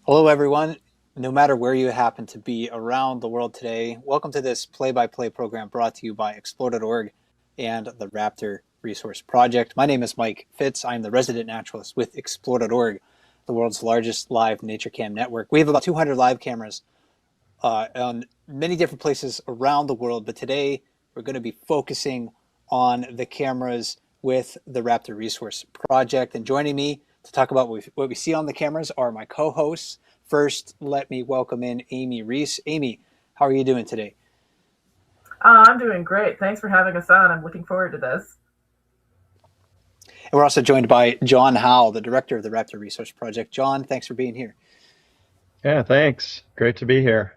Hello, everyone. No matter where you happen to be around the world today, welcome to this play-by-play program brought to you by Explore.org and the Raptor Resource Project. My name is Mike Fitz. I'm the resident naturalist with Explore.org, the world's largest live nature cam network. We have about 200 live cameras on many different places around the world, but today we're going to be focusing on the cameras with the Raptor Resource Project. And joining me to talk about what we see on the cameras are my co-hosts. First, let me welcome in Amy Reese. Amy, how are you doing today? I'm doing great. Thanks for having us on. I'm looking forward to this. And we're also joined by John Howell, the director of the Raptor Resource Project. John, thanks for being here. Yeah, thanks. Great to be here.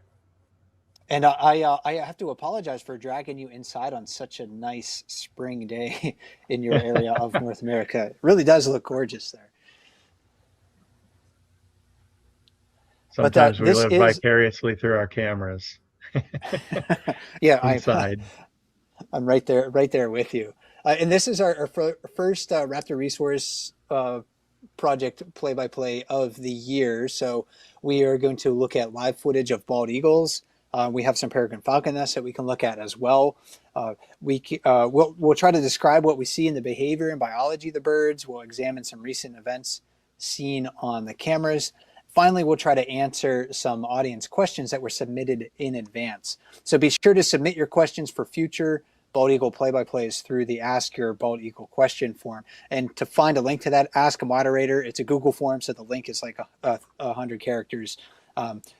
And I have to apologize for dragging you inside on such a nice spring day in your area of North America. It really does look gorgeous there. But Sometimes we this live is, vicariously through our cameras yeah, inside. I'm right there with you. And this is our first Raptor Resource Project play-by-play of the year. So we are going to look at live footage of bald eagles. We have some peregrine falcon nests that we can look at as well. We'll try to describe what we see in the behavior and biology of the birds. We'll examine some recent events seen on the cameras. Finally, we'll try to answer some audience questions that were submitted in advance. So be sure to submit your questions for future Bald Eagle play-by-plays through the Ask Your Bald Eagle question form. And to find a link to that, ask a moderator. It's a Google form, so the link is like 100 characters.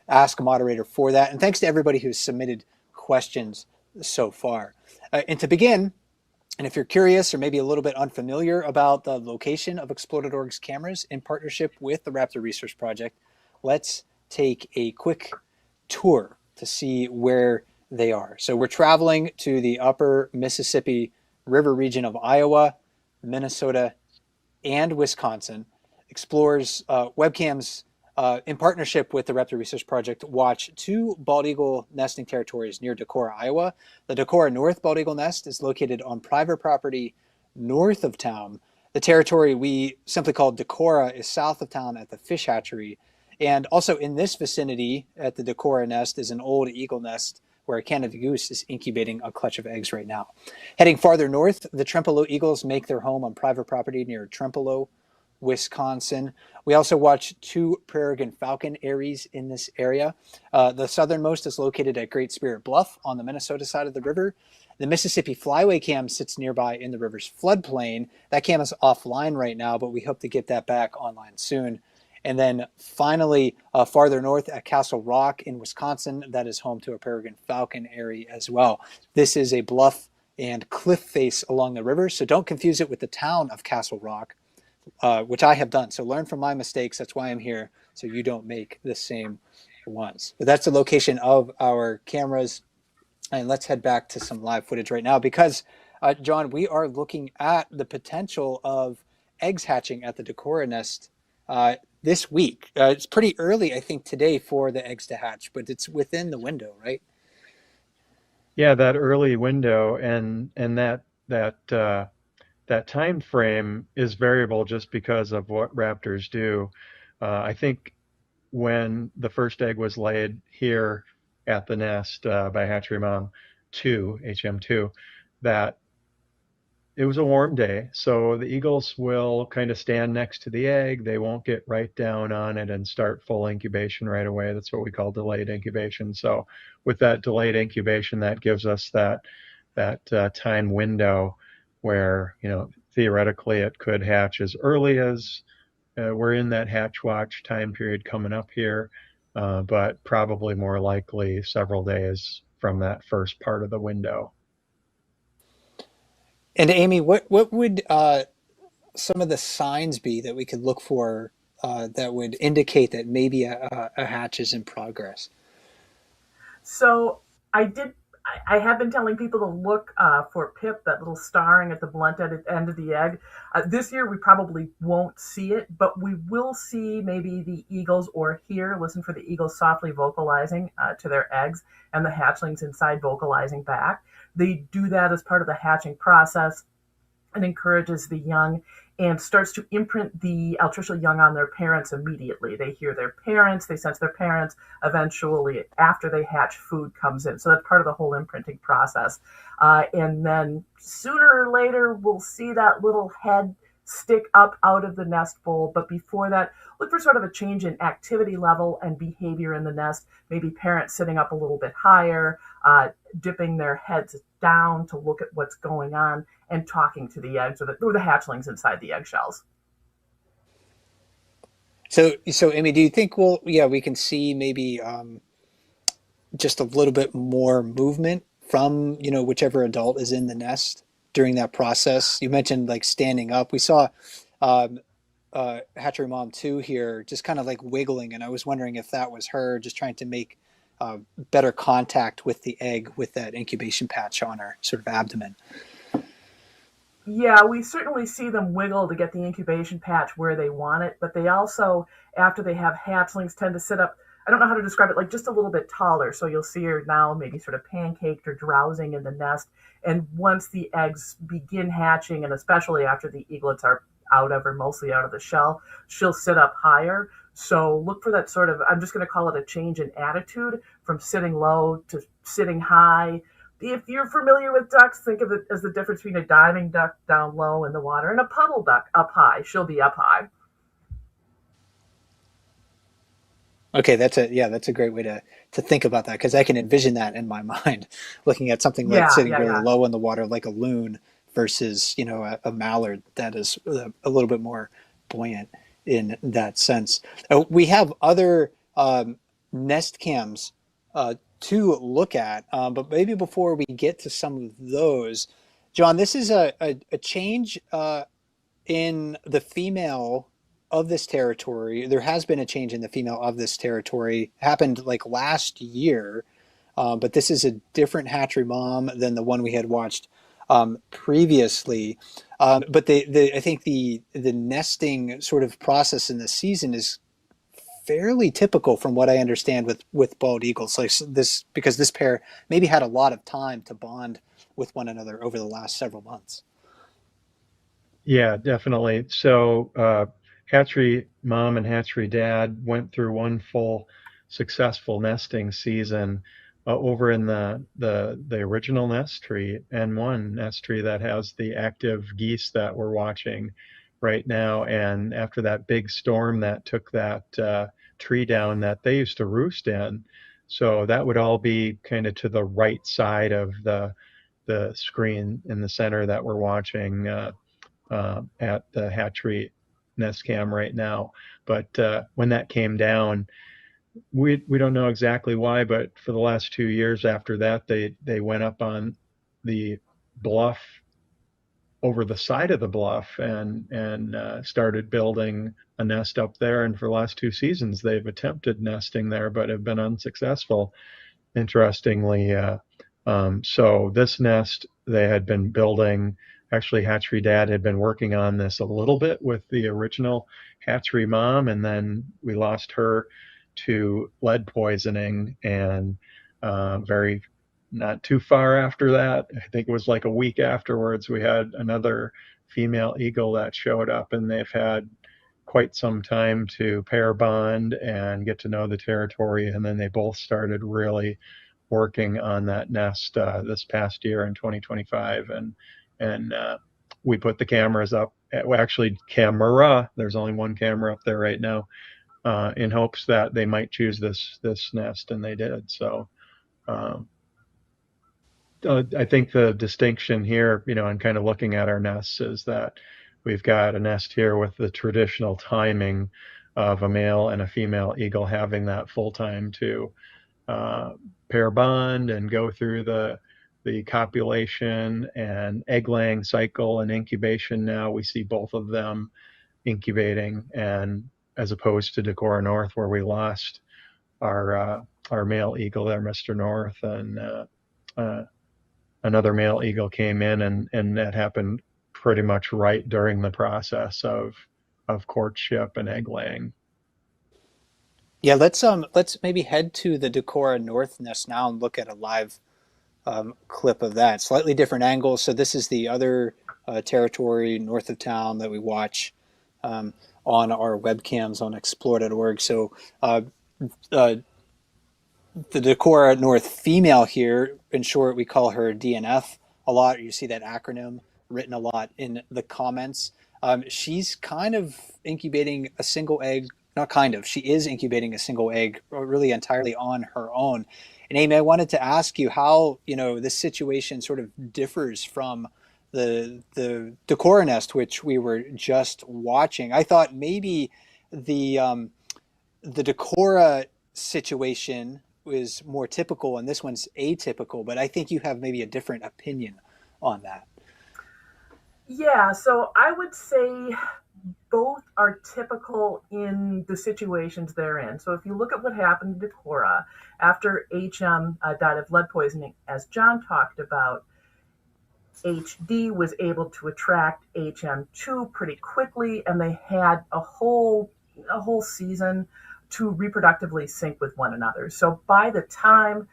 Ask a moderator for that. And thanks to everybody who's submitted questions so far. And to begin, and if you're curious or maybe a little bit unfamiliar about the location of Explore.org's cameras in partnership with the Raptor Research Project, let's take a quick tour to see where they are. So we're traveling to the upper Mississippi River region of Iowa, Minnesota, and Wisconsin. Explores webcams in partnership with the Raptor Research Project watch two bald eagle nesting territories near Decorah, Iowa. The Decorah North bald eagle nest is located on private property north of town. The territory we simply call Decorah is south of town at the fish hatchery. And also in this vicinity at the Decorah nest is an old eagle nest where a Canada goose is incubating a clutch of eggs right now. Heading farther north, the Trempealeau eagles make their home on private property near Trempealeau, Wisconsin. We also watch two peregrine falcon aeries in this area. The southernmost is located at Great Spirit Bluff on the Minnesota side of the river. The Mississippi Flyway cam sits nearby in the river's floodplain. That cam is offline right now, but we hope to get that back online soon. And then finally, farther north at Castle Rock in Wisconsin, that is home to a peregrine falcon area as well. This is a bluff and cliff face along the river, so don't confuse it with the town of Castle Rock, which I have done. So learn from my mistakes. That's why I'm here, so you don't make the same ones. But that's the location of our cameras. And let's head back to some live footage right now because, John, we are looking at the potential of eggs hatching at the Decorah nest this week. It's pretty early, I think, today for the eggs to hatch, but it's within the window, right? Yeah, that early window and that time frame is variable just because of what raptors do. I think when the first egg was laid here at the nest by Hatchery Mom 2, HM2, that it was a warm day, so the eagles will kind of stand next to the egg. They won't get right down on it and start full incubation right away. That's what we call delayed incubation. So with that delayed incubation, that gives us that time window where, theoretically it could hatch as early as we're in that hatch watch time period coming up here, but probably more likely several days from that first part of the window. And Amy, what would some of the signs be that we could look for that would indicate that maybe a hatch is in progress? So I did. I have been telling people to look for Pip, that little starring at the blunt end of the egg. This year we probably won't see it, but we will see maybe the eagles or listen for the eagles softly vocalizing to their eggs and the hatchlings inside vocalizing back. They do that as part of the hatching process and encourages the young and starts to imprint the altricial young on their parents immediately. They hear their parents, they sense their parents. Eventually, after they hatch, food comes in. So that's part of the whole imprinting process. And then sooner or later, we'll see that little head stick up out of the nest bowl. But before that, look for sort of a change in activity level and behavior in the nest. Maybe parents sitting up a little bit higher, dipping their heads down to look at what's going on, and talking to the eggs or the hatchlings inside the eggshells. So Amy, do you think we can see maybe just a little bit more movement from, whichever adult is in the nest during that process? You mentioned like standing up. We saw um, Hatchery Mom 2 here just kind of like wiggling, and I was wondering if that was her just trying to make better contact with the egg with that incubation patch on her sort of abdomen. Yeah, we certainly see them wiggle to get the incubation patch where they want it, but they also, after they have hatchlings, tend to sit up. I don't know how to describe it, like just a little bit taller. So you'll see her now maybe sort of pancaked or drowsing in the nest. And once the eggs begin hatching, and especially after the eaglets are out of or mostly out of the shell, she'll sit up higher. So look for that sort of, I'm just going to call it a change in attitude from sitting low to sitting high. If you're familiar with ducks, think of it as the difference between a diving duck down low in the water and a puddle duck up high. She'll be up high. Okay, that's a great way to think about that, because I can envision that in my mind, looking at something like Yeah, sitting yeah, really yeah. low in the water like a loon versus a mallard that is a little bit more buoyant in that sense. We have other nest cams to look at, but maybe before we get to some of those, John, this is a change in the female of this territory. There has been a change in the female of this territory. It happened like last year, but this is a different hatchery mom than the one we had watched previously. But I think the nesting sort of process in the season is fairly typical from what I understand with bald eagles. Like this, because this pair maybe had a lot of time to bond with one another over the last several months. Yeah, definitely. So, hatchery mom and hatchery dad went through one full successful nesting season over in the original nest tree, and one nest tree that has the active geese that we're watching right now. And after that big storm that took that tree down that they used to roost in, so that would all be kind of to the right side of the screen in the center that we're watching. At the hatchery nest cam right now. But when that came down, we don't know exactly why, but for the last 2 years after that, they went up on the bluff over the side of the bluff and started building a nest up there. And for the last 2 seasons, they've attempted nesting there, but have been unsuccessful. Interestingly, so this nest they had been building. Actually, Hatchery Dad had been working on this a little bit with the original Hatchery Mom, and then we lost her to lead poisoning. And very not too far after that, I think it was like a week afterwards, we had another female eagle that showed up, and they've had quite some time to pair bond and get to know the territory. And then they both started really working on that nest this past year in 2025, and we put the cameras up. Well, actually, camera. There's only one camera up there right now, in hopes that they might choose this nest, and they did. So um, I think the distinction here, and kind of looking at our nests, is that we've got a nest here with the traditional timing of a male and a female eagle having that full time to uh, pair bond and go through the copulation and egg laying cycle and incubation. Now we see both of them incubating, and as opposed to Decorah North, where we lost our male eagle there, Mr. North, and uh, another male eagle came in, and that happened pretty much right during the process of courtship and egg laying. Yeah, let's maybe head to the Decorah North nest now and look at a live clip of that. Slightly different angle. So this is the other territory north of town that we watch on our webcams on explore.org. So uh, the Decorah North female here, in short, we call her DNF a lot. You see that acronym written a lot in the comments. She's kind of incubating a single egg, not kind of, she is incubating a single egg really entirely on her own. And Amy, I wanted to ask you how, this situation sort of differs from the Decorah nest, which we were just watching. I thought maybe the Decorah situation was more typical and this one's atypical, but I think you have maybe a different opinion on that. Yeah, so I would say both are typical in the situations they're in. So if you look at what happened to Decorah after HM died of lead poisoning, as John talked about, HD was able to attract HM2 pretty quickly, and they had a whole season to reproductively sync with one another. So by the time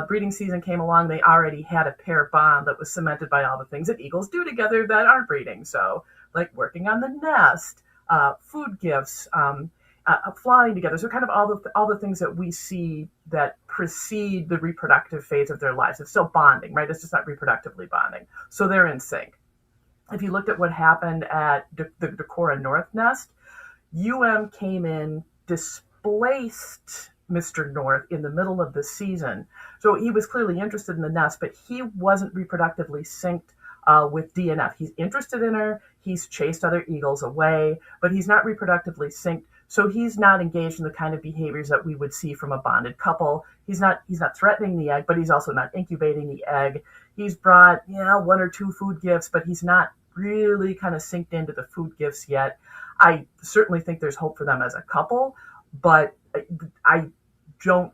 breeding season came along, they already had a pair bond that was cemented by all the things that eagles do together that aren't breeding. So like working on the nest, food gifts, flying together. So kind of all the things that we see that precede the reproductive phase of their lives. It's still bonding, right? It's just not reproductively bonding. So they're in sync. If you looked at what happened at the Decorah North nest, came in, displaced Mr. North in the middle of the season. So he was clearly interested in the nest, but he wasn't reproductively synced with DNF. He's interested in her. He's chased other eagles away, but he's not reproductively synced. So he's not engaged in the kind of behaviors that we would see from a bonded couple. He's not threatening the egg, but he's also not incubating the egg. He's brought, one or two food gifts, but he's not really kind of synced into the food gifts yet. I certainly think there's hope for them as a couple, but I don't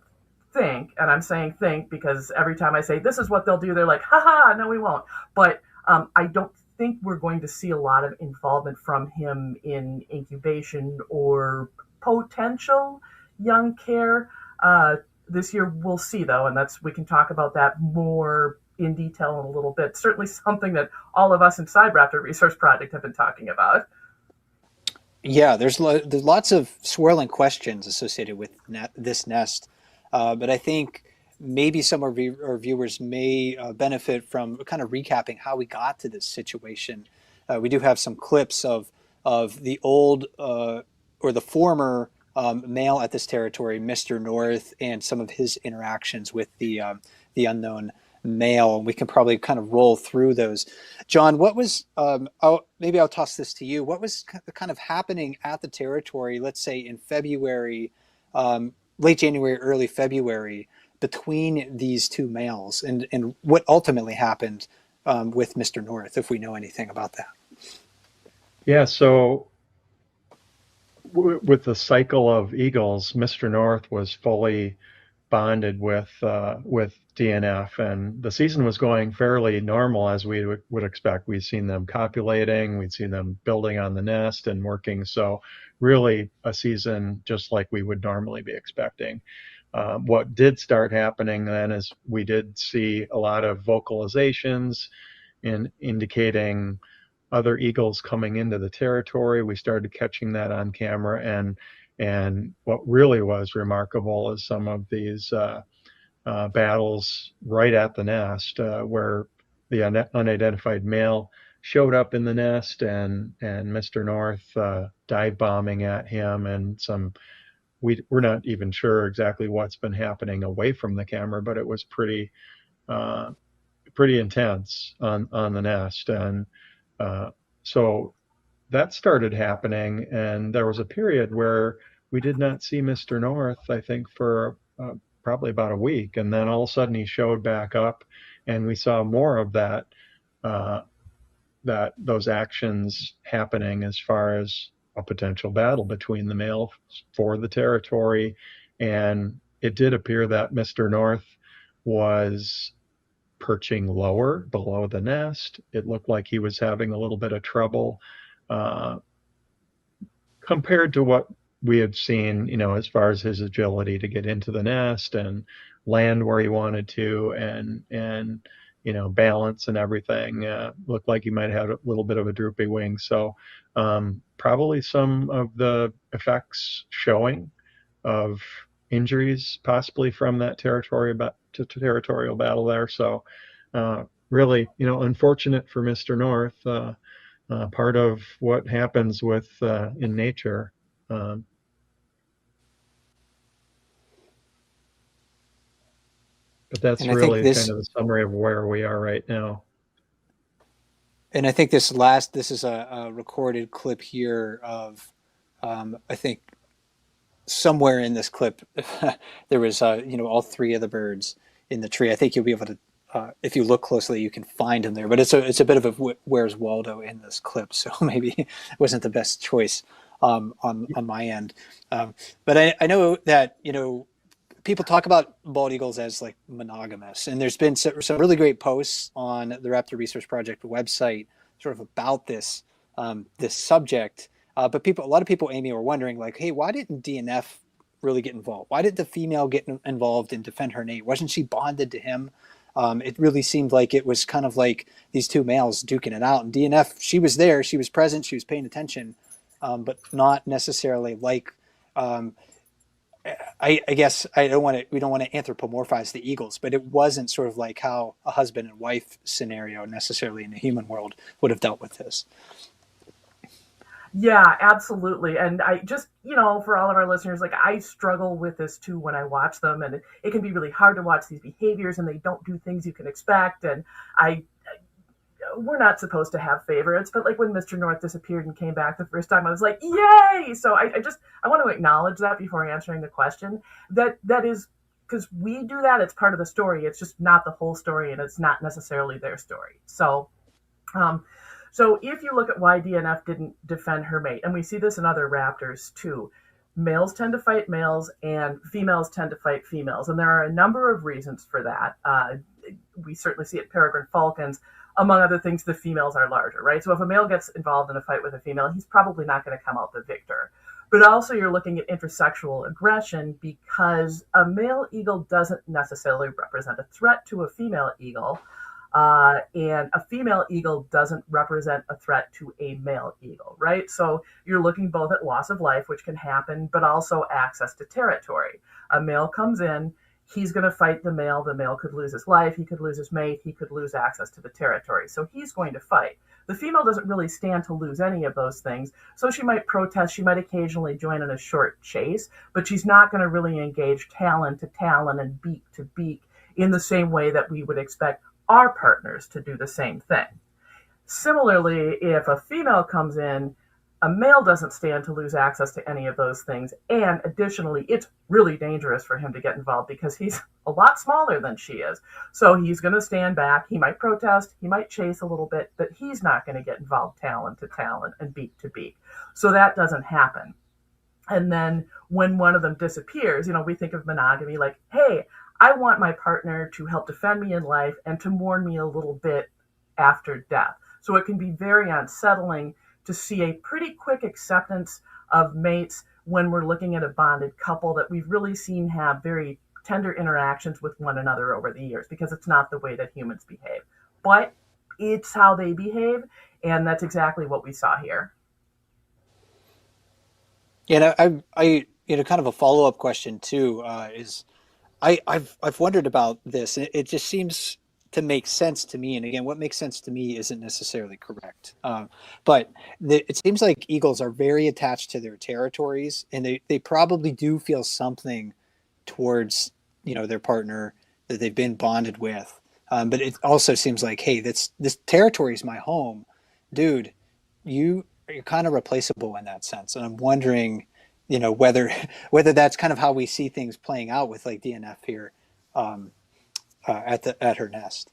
think, and I'm saying think because every time I say this is what they'll do, they're like, haha, no, we won't. But I don't think we're going to see a lot of involvement from him in incubation or potential young care this year. We'll see, though, and we can talk about that more in detail in a little bit. Certainly something that all of us inside Raptor Resource Project have been talking about. Yeah, there's lots of swirling questions associated with this nest, but I think maybe some of our viewers may benefit from kind of recapping how we got to this situation. We do have some clips of the old or the former male at this territory, Mr. North, and some of his interactions with the unknown male. We can probably kind of roll through those. John, what was, maybe I'll toss this to you. What was kind of happening at the territory, let's say in February, late January, early February, between these two males, and what ultimately happened with Mr. North, if we know anything about that? Yeah, so with the cycle of eagles, Mr. North was fully bonded with DNF, and the season was going fairly normal as we would expect. We'd seen them copulating, we'd seen them building on the nest and working. So really a season just like we would normally be expecting. What did start happening then is we did see a lot of vocalizations in indicating other eagles coming into the territory. We started catching that on camera, and what really was remarkable is some of these battles right at the nest where the unidentified male showed up in the nest, and Mr. North dive bombing at him, and we're not even sure exactly what's been happening away from the camera, but it was pretty intense on the nest. And so that started happening, and there was a period where we did not see Mr. North, I think, for probably about a week, and then all of a sudden he showed back up, and we saw more of that those actions happening as far as a potential battle between the male for the territory. And it did appear that Mr. North was perching lower below the nest. It looked like he was having a little bit of trouble compared to what we had seen, as far as his agility to get into the nest and land where he wanted to, and balance and everything. Looked like he might have a little bit of a droopy wing. So probably some of the effects showing of injuries, possibly from that territorial battle there. So really, unfortunate for Mr. North. Part of what happens with in nature. Um, but that's And I think really kind this, of the summary of where we are right now. and I think this is a recorded clip here of, I think somewhere in this clip, there was, all three of the birds in the tree. I think you'll be able to, if you look closely, you can find them there. But it's a bit of a Where's Waldo in this clip, so maybe it wasn't the best choice on my end. But I know that people talk about bald eagles as like monogamous, and there's been some really great posts on the Raptor Research Project website, sort of about this subject. But a lot of people, Amy, were wondering, like, hey, why didn't DNF really get involved? Why did the female get involved and defend her mate? Wasn't she bonded to him? It really seemed like it was kind of like these two males duking it out. And DNF, she was there, she was present, she was paying attention, but not necessarily like. I guess we don't want to anthropomorphize the eagles, but it wasn't sort of like how a husband and wife scenario necessarily in the human world would have dealt with this. Yeah, absolutely. And I just, for all of our listeners, like I struggle with this too when I watch them, and it can be really hard to watch these behaviors and they don't do things you can expect. And we're not supposed to have favorites, but like when Mr. North disappeared and came back the first time, I was like, yay! So I want to acknowledge that before answering the question. That is because we do that. It's part of the story. It's just not the whole story, and it's not necessarily their story. So if you look at why DNF didn't defend her mate, and we see this in other raptors too, males tend to fight males and females tend to fight females. And there are a number of reasons for that. We certainly see it Peregrine falcons. Among other things, the females are larger, right? So if a male gets involved in a fight with a female, he's probably not going to come out the victor. But also you're looking at intersexual aggression because a male eagle doesn't necessarily represent a threat to a female eagle. And a female eagle doesn't represent a threat to a male eagle, right? So you're looking both at loss of life, which can happen, but also access to territory. A male comes in, he's going to fight the male. The male could lose his life. He could lose his mate. He could lose access to the territory. So he's going to fight. The female doesn't really stand to lose any of those things. So she might protest. She might occasionally join in a short chase, but she's not going to really engage talon to talon and beak to beak in the same way that we would expect our partners to do the same thing. Similarly, if a female comes in, a male doesn't stand to lose access to any of those things. And additionally, it's really dangerous for him to get involved because he's a lot smaller than she is. So he's going to stand back. He might protest. He might chase a little bit, but he's not going to get involved talon to talon and beak to beak. So that doesn't happen. And then when one of them disappears, we think of monogamy like, hey, I want my partner to help defend me in life and to mourn me a little bit after death. So it can be very unsettling to see a pretty quick acceptance of mates when we're looking at a bonded couple that we've really seen have very tender interactions with one another over the years, because it's not the way that humans behave. But it's how they behave, and that's exactly what we saw here. Yeah, I kind of a follow-up question too, is I've wondered about this. It just seems to make sense to me. And again, what makes sense to me isn't necessarily correct. But it seems like eagles are very attached to their territories, and they probably do feel something towards their partner that they've been bonded with. But it also seems like, hey, this territory is my home, dude. You're kind of replaceable in that sense. And I'm wondering, whether that's kind of how we see things playing out with like DNF here. At her nest.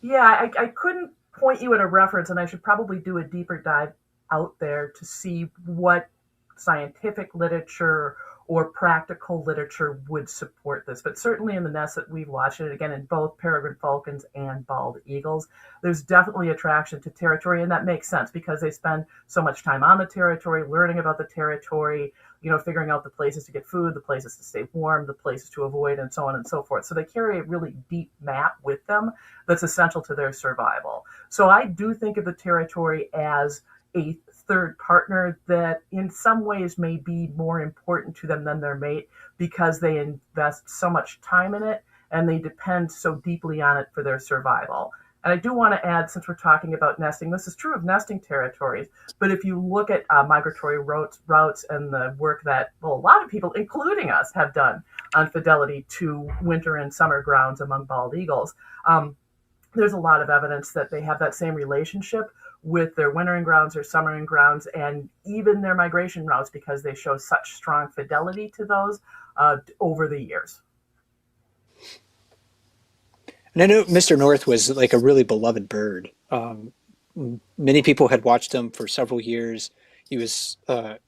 Yeah, I couldn't point you at a reference, and I should probably do a deeper dive out there to see what scientific literature or practical literature would support this. But certainly in the nests that we've watched, and again in both peregrine falcons and bald eagles, there's definitely attraction to territory, and that makes sense because they spend so much time on the territory, learning about the territory, figuring out the places to get food, the places to stay warm, the places to avoid, and so on and so forth. So they carry a really deep map with them that's essential to their survival. So I do think of the territory as a third partner that in some ways may be more important to them than their mate because they invest so much time in it and they depend so deeply on it for their survival. And I do want to add, since we're talking about nesting, this is true of nesting territories, but if you look at migratory routes and the work that a lot of people, including us, have done on fidelity to winter and summer grounds among bald eagles, there's a lot of evidence that they have that same relationship with their wintering grounds or summering grounds and even their migration routes because they show such strong fidelity to those over the years. And I know Mr. North was like a really beloved bird. Many people had watched him for several years. He was a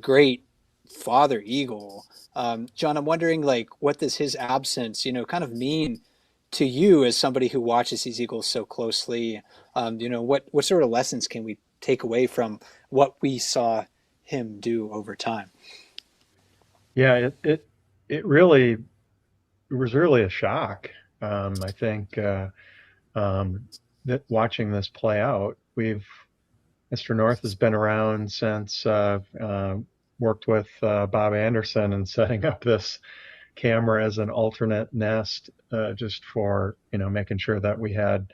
great father eagle. John, I'm wondering, like, what does his absence, kind of mean to you as somebody who watches these eagles so closely? What sort of lessons can we take away from what we saw him do over time? Yeah, it really it was really a shock. I think that watching this play out, Mr. North has been around since worked with Bob Anderson and setting up this camera as an alternate nest, just for making sure that we had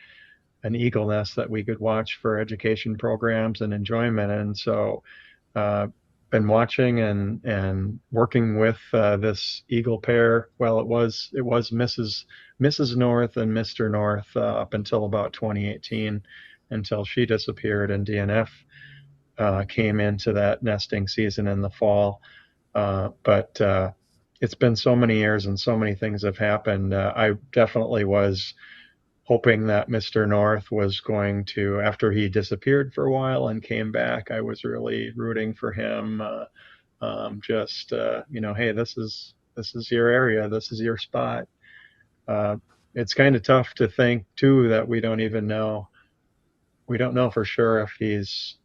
an eagle nest that we could watch for education programs and enjoyment. And so, been watching and working with this eagle pair. Well, it was Mrs. North and Mr. North up until about 2018, until she disappeared and DNF came into that nesting season in the fall. But it's been so many years and so many things have happened. I definitely was hoping that Mr. North was going to, after he disappeared for a while and came back, I was really rooting for him. Hey, this is your area, this is your spot. It's kind of tough to think too that we don't know for sure if he's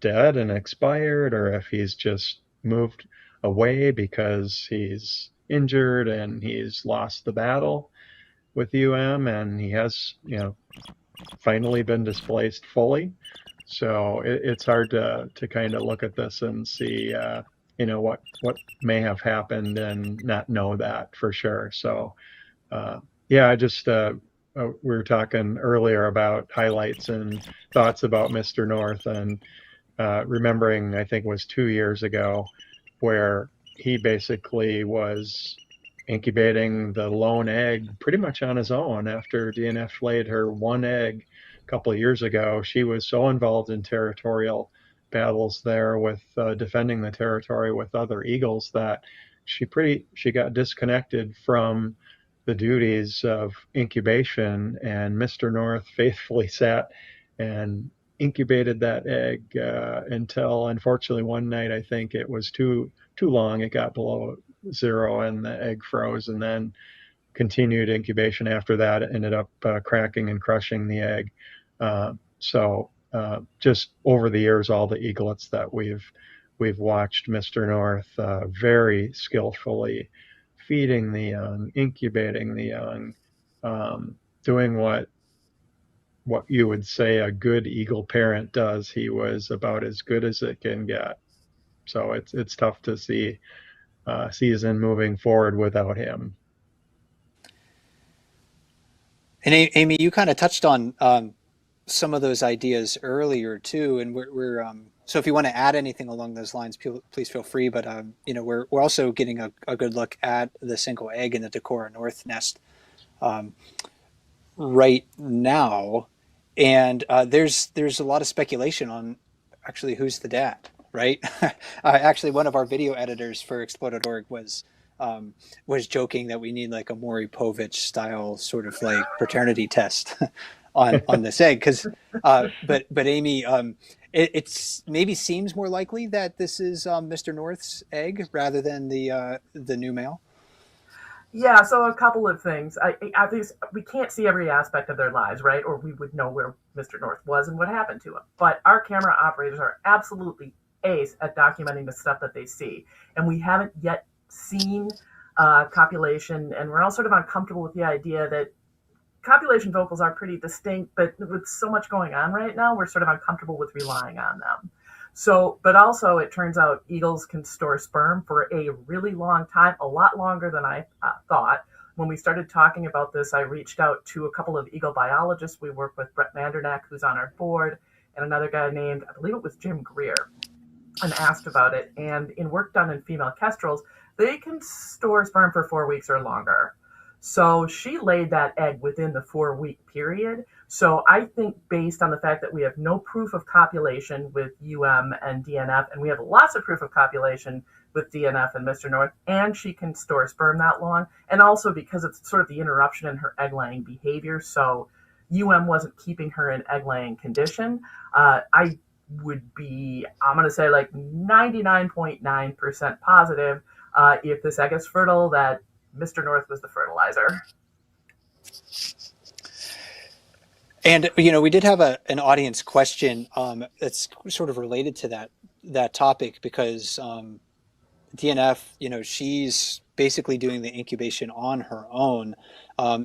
dead and expired, or if he's just moved away because he's injured and he's lost the battle with and he has finally been displaced fully. So it's hard to kind of look at this and see what may have happened and not know that for sure. So I just we were talking earlier about highlights and thoughts about Mr. North, and remembering, I think it was 2 years ago, where he basically was incubating the lone egg pretty much on his own after DNF laid her one egg a couple of years ago. She was so involved in territorial battles there with defending the territory with other eagles that she got disconnected from the duties of incubation, and Mr. North faithfully sat and incubated that egg until, unfortunately, one night I think it was too long. It got below zero and the egg froze, and then continued incubation after that. It ended up cracking and crushing the egg. Just over the years, all the eaglets that we've watched Mr. North very skillfully feeding the young, incubating the young, doing what you would say a good eagle parent does. He was about as good as it can get. So it's tough to see season moving forward without him. And Amy, you kind of touched on some of those ideas earlier too, and we're so if you want to add anything along those lines, please feel free. But we're also getting a good look at the single egg in the Decorah North nest right now, and there's a lot of speculation on actually who's the dad, right? Actually, one of our video editors for Explode.org was joking that we need like a Maury Povich style sort of like paternity test on this egg. Because, but Amy, it's maybe seems more likely that this is Mr. North's egg rather than the new male. Yeah, so a couple of things. Obviously, we can't see every aspect of their lives, right? Or we would know where Mr. North was and what happened to him. But our camera operators are absolutely ace at documenting the stuff that they see. And we haven't yet seen copulation, and we're all sort of uncomfortable with the idea that copulation vocals are pretty distinct, but with so much going on right now, we're sort of uncomfortable with relying on them. So, but also it turns out eagles can store sperm for a really long time, a lot longer than I thought. When we started talking about this, I reached out to a couple of eagle biologists. We work with Brett Mandernack, who's on our board, and another guy named, I believe it was Jim Greer, and asked about it. And in work done in female kestrels, they can store sperm for 4 weeks or longer. So she laid that egg within the 4 week period. So I think based on the fact that we have no proof of copulation with and DNF, and we have lots of proof of copulation with DNF and Mr. North, and she can store sperm that long, and also because it's sort of the interruption in her egg-laying behavior, so wasn't keeping her in egg-laying condition, I would be, I'm going to say like 99.9% positive if this egg is fertile that Mr. North was the fertilizer. And we did have an audience question that's sort of related to that topic, because DNF, she's basically doing the incubation on her own.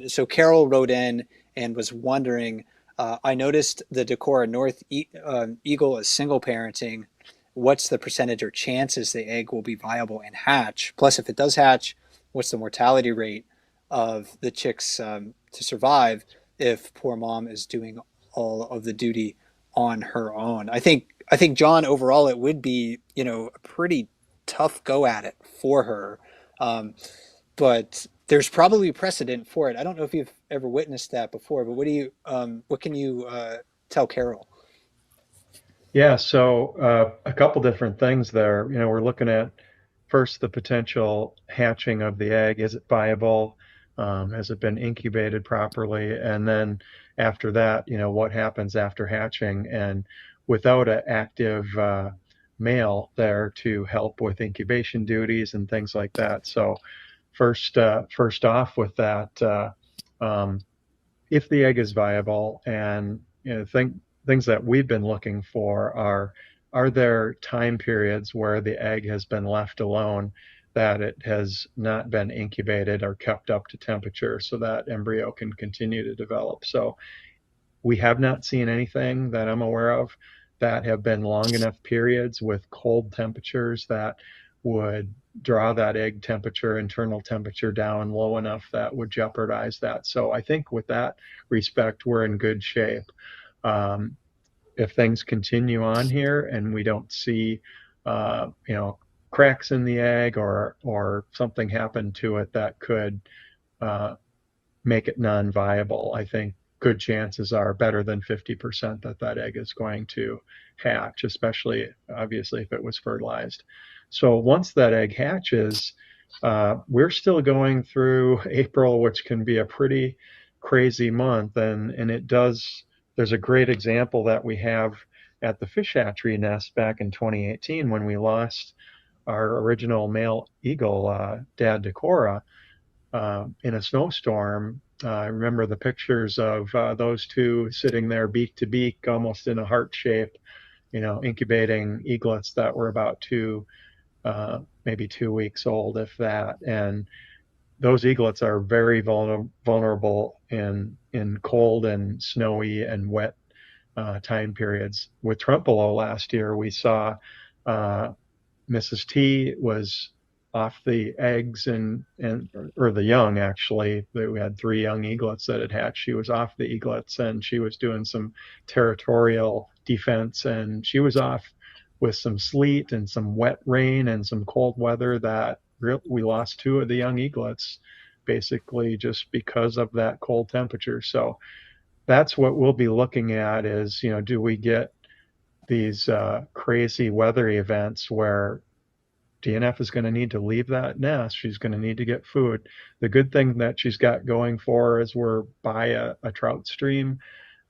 So Carol wrote in and was wondering, I noticed the Decorah North eagle is single parenting. What's the percentage or chances the egg will be viable and hatch? Plus, if it does hatch, what's the mortality rate of the chicks to survive if poor mom is doing all of the duty on her own? I think John, overall, it would be a pretty tough go at it for her, but there's probably precedent for it. I don't know if you've ever witnessed that before, but what can you tell Carol? Yeah, so a couple different things there. We're looking at first the potential hatching of the egg. Is it viable? Has it been incubated properly? And then after that, what happens after hatching? And without an active male there to help with incubation duties and things like that. So first off with that, if the egg is viable, and things that we've been looking for are there time periods where the egg has been left alone, that it has not been incubated or kept up to temperature so that embryo can continue to develop. So we have not seen anything that I'm aware of that have been long enough periods with cold temperatures that would draw that egg temperature, internal temperature down low enough that would jeopardize that. So I think with that respect, we're in good shape. If things continue on here and we don't see, cracks in the egg or something happen to it that could make it non-viable, I think good chances are, better than 50%, that egg is going to hatch, especially obviously if it was fertilized. So once that egg hatches, we're still going through April, which can be a pretty crazy month, and there's a great example that we have at the fish hatchery nest back in 2018 when we lost our original male eagle, Dad Decorah, in a snowstorm. I remember the pictures of those two sitting there beak to beak, almost in a heart shape, incubating eaglets that were about maybe 2 weeks old, if that. And those eaglets are very vulnerable in cold and snowy and wet time periods. With Trempealeau last year, we saw Mrs. T was off the eggs or the young, actually. We had 3 young eaglets that had hatched. She was off the eaglets and she was doing some territorial defense, and she was off with some sleet and some wet rain and some cold weather that we lost 2 of the young eaglets basically just because of that cold temperature. So that's what we'll be looking at is, do we get these crazy weather events where DNF is going to need to leave that nest. She's going to need to get food. The good thing that she's got going for her is we're by a trout stream.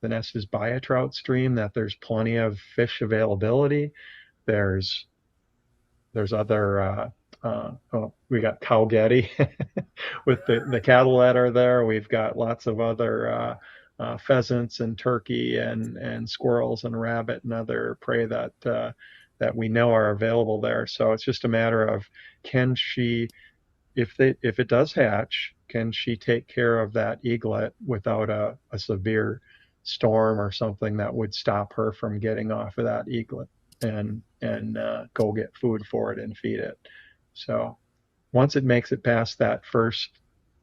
the nest is by a trout stream, that there's plenty of fish availability. There's other we got Cowgetty with the cattle that are there. We've got lots of other pheasants and turkey and squirrels and rabbit and other prey that we know are available there. So it's just a matter of, can she, if it does hatch, can she take care of that eaglet without a severe storm or something that would stop her from getting off of that eaglet and go get food for it and feed it. So once it makes it past that first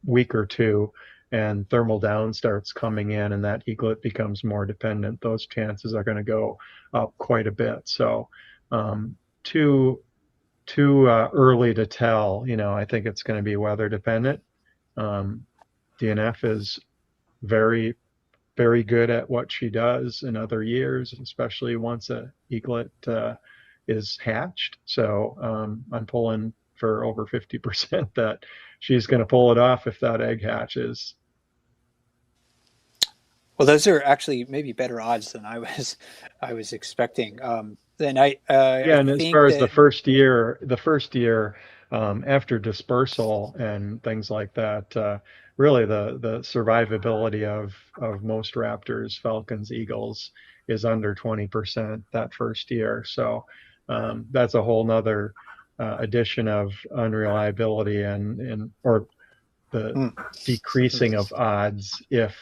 week or two and thermal down starts coming in and that eaglet becomes more dependent, those chances are going to go up quite a bit. So too early to tell. I think it's going to be weather dependent. DNF is very, very good at what she does in other years, especially once a eaglet is hatched. So I'm pulling for over 50% that she's going to pull it off if that egg hatches. Well, those are actually maybe better odds than I was expecting. Then I Yeah, and as think far as that the first year after dispersal and things like that, really the survivability of most raptors, falcons, eagles is under 20% that first year. So that's a whole nother addition of unreliability and or the mm, decreasing of odds if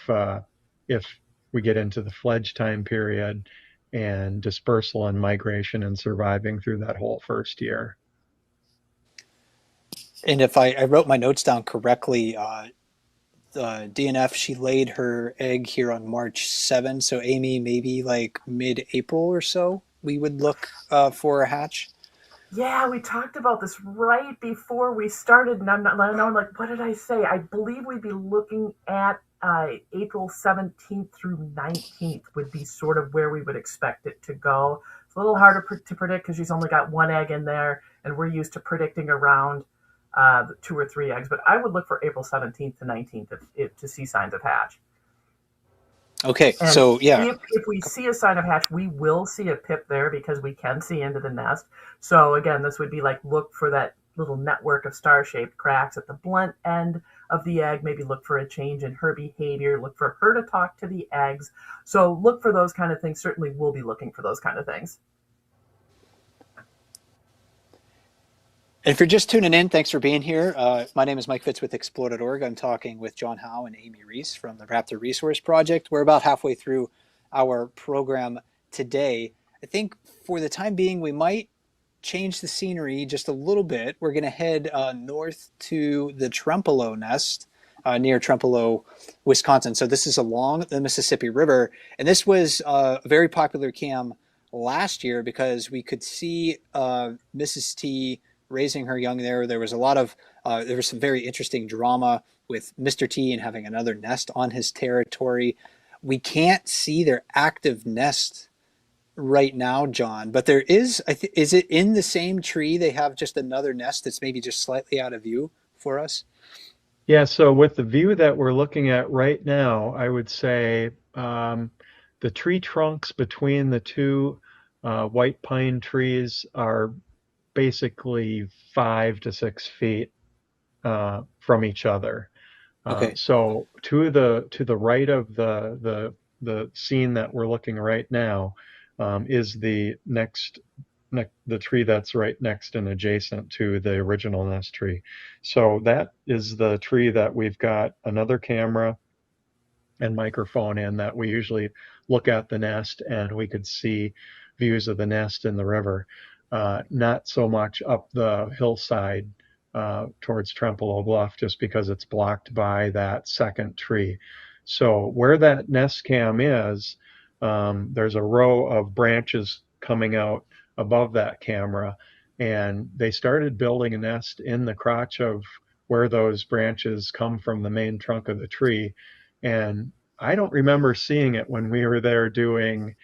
we get into the fledge time period and dispersal and migration and surviving through that whole first year. and if I wrote my notes down correctly, DNF, she laid her egg here on March 7. So Amy, maybe like mid-April or so, we would look for a hatch. Yeah, we talked about this right before we started, and I'm like, what did I say? I believe we'd be looking at April 17th through 19th would be sort of where we would expect it to go. It's a little harder to predict because she's only got one egg in there, and we're used to predicting around two or three eggs. But I would look for April 17th to 19th to see signs of hatch. Okay, And so yeah, if we see a sign of hatch, we will see a pip there because we can see into the nest. So again, this would be like, look for that little network of star-shaped cracks at the blunt end of the egg. Maybe look for a change in her behavior. Look for her to talk to the eggs. So look for those kind of things. Certainly we'll be looking for those kind of things. and if you're just tuning in, thanks for being here. My name is Mike Fitz with Explore.org. I'm talking with John Howe and Amy Reese from the Raptor Resource Project. We're about halfway through our program today. I think for the time being, we might change the scenery just a little bit. We're going to head north to the Trempealeau nest near Trempealeau, Wisconsin. So this is along the Mississippi River, and this was a very popular cam last year because we could see Mrs. T raising her young there. There was a lot of there was some very interesting drama with Mr. T and having another nest on his territory. We can't see their active nest right now, John, but there is, is it in the same tree? They have just another nest that's maybe just slightly out of view for us. Yeah, so with the view that we're looking at right now, I would say the tree trunks between the two white pine trees are basically 5 to 6 feet from each other. Okay. So to the right of the scene that we're looking right now is the the tree that's right next and adjacent to the original nest tree. So that is the tree that we've got another camera and microphone in, that we usually look at the nest and we could see views of the nest in the river. Not so much up the hillside towards Trempealeau Bluff, just because it's blocked by that second tree. So where that nest cam is, there's a row of branches coming out above that camera, and they started building a nest in the crotch of where those branches come from the main trunk of the tree. And I don't remember seeing it when we were there doing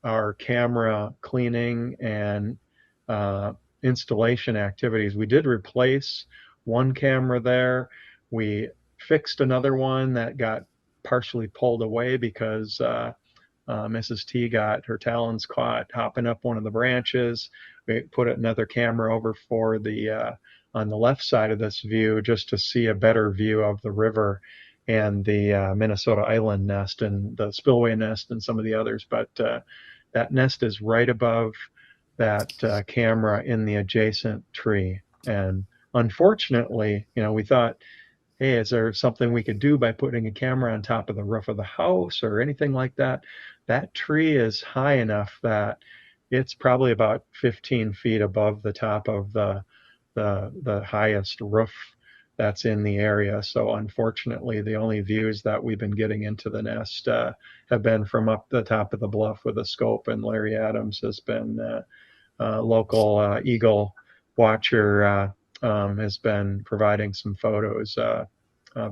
our camera cleaning and installation activities. We did replace one camera there. We fixed another one that got partially pulled away because Mrs. T got her talons caught hopping up one of the branches. We put another camera over for the on the left side of this view just to see a better view of the river and the Minnesota island nest and the spillway nest and some of the others. But that nest is right above that camera in the adjacent tree. And unfortunately, we thought, hey, is there something we could do by putting a camera on top of the roof of the house or anything like that? That tree is high enough that it's probably about 15 feet above the top of the highest roof that's in the area. So unfortunately, the only views that we've been getting into the nest have been from up the top of the bluff with a scope. And Larry Adams has been local eagle watcher, has been providing some photos